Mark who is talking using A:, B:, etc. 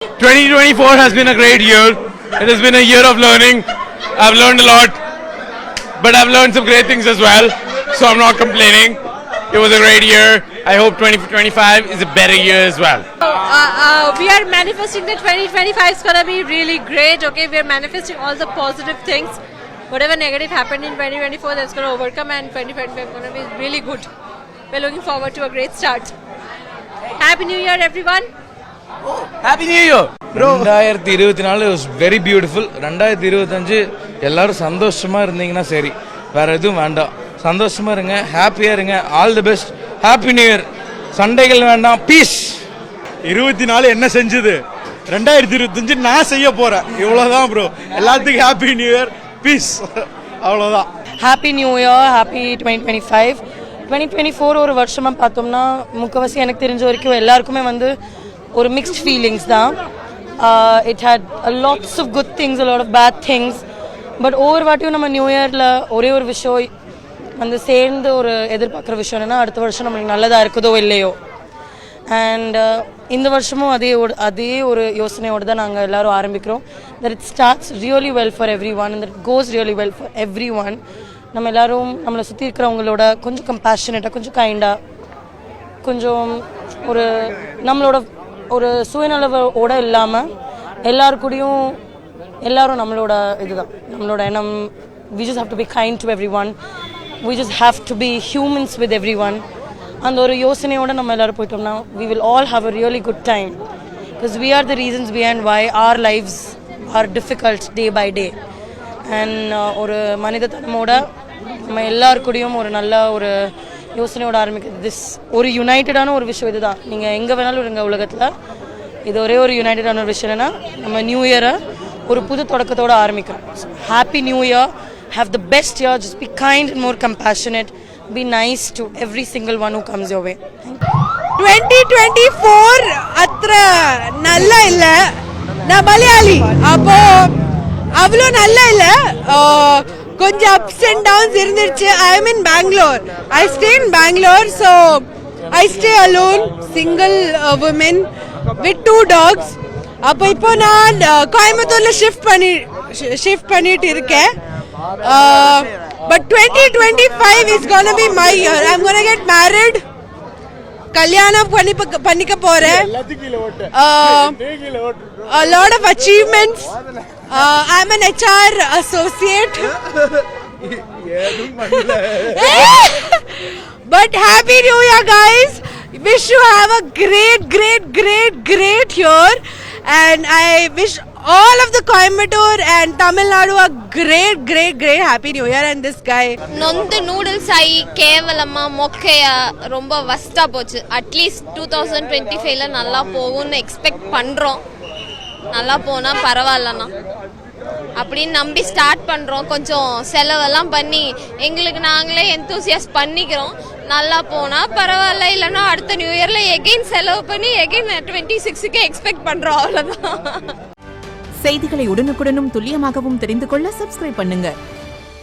A: 2024 has been a great year. It has been a year of learning. I've learned a lot, but I've learned some great things as well. So I'm not complaining. It was a great year. I hope 2025 is a better year as well.
B: We are manifesting that 2025 is gonna be really great. Okay, we are manifesting all the positive things. Whatever negative happened in 2024, that's gonna overcome, and 2025 is gonna be really good. We're looking forward to a great start. Happy New Year, everyone.
A: Happy New Year, bro.
C: 2024 was very beautiful. 2025 எல்லாரும் சந்தோஷமா இருந்தீங்கன்னா சரி, வேற எதுவும் வேண்டாம். சந்தோஷமா இருங்க, ஹாப்பியா இருங்க. All the best. Happy new year. சண்டைகள் வேண்டாம், பீஸ்.
D: 24 என்ன செஞ்சது, 2025 நான் செய்ய போறேன். இவ்வளவுதான் ப்ரோ. எல்லாத்துக்கும் ஹாப்பி நியூ இயர், பீஸ். அவ்வளவுதான்.
E: Happy new year, happy 2025. 2024 ஒரு வருஷமா பார்த்தோம்னா முக்கவாசி எனக்கு தெரிஞ்ச வரைக்கும் எல்லாருக்குமே வந்து ஒரு மிக்ஸ்ட் ஃபீலிங்ஸ் தான். It had lots of good things, lot of bad things. But ஒவ்வொரு வாட்டியும் நம்ம நியூ இயரில் ஒரே ஒரு விஷயம் வந்து சேர்ந்து ஒரு எதிர்பார்க்குற விஷயம் என்னென்னா, அடுத்த வருஷம் நம்மளுக்கு நல்லதாக இருக்குதோ இல்லையோ. அண்ட் இந்த வருஷமும் அதே ஒரு யோசனையோடு தான் நாங்கள் எல்லோரும் ஆரம்பிக்கிறோம். That it starts really well for every one and that cos really well for every one. நம்ம எல்லோரும் நம்மளை சுற்றி இருக்கிறவங்களோட கொஞ்சம் கம்பேஷனேட்டாக, கொஞ்சம் கைண்டாக, கொஞ்சம் ஒரு நம்மளோட ஒரு சுயநலவோடு இல்லாமல் எல்லாருக்கூடையும் எல்லாரும் நம்மளோட இதுதான் நம்மளோட எண்ணம். we just have to be kind to everyone. we just have to be humans with everyone. அந்த ஒரு யோசனையோடு நம்ம எல்லோரும் போயிட்டோம்னா we will all have a really good time, because we are the reasons behind why our lives are difficult day by day. And ஒரு மனிதத்தனமோட நம்ம எல்லாருக்கூடையும் ஒரு நல்ல ஒரு யோசனையோட ஆரம்பிக்கிறது. திஸ் ஒரு யுனைட்டடான ஒரு விஷயம் இதுதான். நீங்கள் எங்கே வேணாலும் இருங்க உலகத்தில், இது ஒரே ஒரு யுனைட்டடான ஒரு விஷயம் என்னென்னா, நம்ம நியூ இயரை ஒரு புது தொடக்கத்தோடு ஆரம்பிக்கிறோம். Happy new year. Have the best year. Just be kind and more compassionate. Be nice to every single one who comes your way.
B: 2024 அത്ര நல்ல இல்லை. நான் மலையாளி, அப்போ அவ்வளோ நல்லா இல்லை. கொஞ்சம் அப்ஸ் அண்ட் டவுன்ஸ் இருந்துச்சு. I am in Bangalore. I stay in Bangalore. So I stay alone, single woman with 2 dogs. அப்போ இப்போ நான் கோயம்புத்தூர்ல ஷிஃப்ட் பண்ணிட்டு இருக்கேன். But 2025 is gonna be my year. I am gonna get married. கல்யாணம் பண்ணிக்க போறேன். A lot of achievements. I'm an HR associate. But happy new year, guys. Wish you have a great year, and I wish all of the Coimbatore and Tamil Nadu a great happy new year. And this guy
F: நொந்து noodles ஆகி கேவலமா மொக்கையா ரொம்ப வஸ்டா போச்சு. At least 2025ல நல்லா போகும்னு expect பண்றோம். நல்லா போனா பரவாயில்லண்ணா அப்படின்னு நம்பி ஸ்டார்ட் பண்றோம். கொஞ்சம் செலவெல்லாம் பண்ணி எங்களுக்கு நாங்களே எந்தூசியாஸ் பண்ணிக்கிறோம். நல்லா போனா பரவாயில்ல, இல்லைன்னா அடுத்த நியூ இயர்ல எகைன் செலவு பண்ணி எகைன் 26க்கு எக்ஸ்பெக்ட் பண்றோம். அவ்வளவுதான்.
G: செய்திகளை உடனுக்குடனும் துல்லியமாகவும் தெரிந்து கொள்ள சப்ஸ்கிரைப் பண்ணுங்க.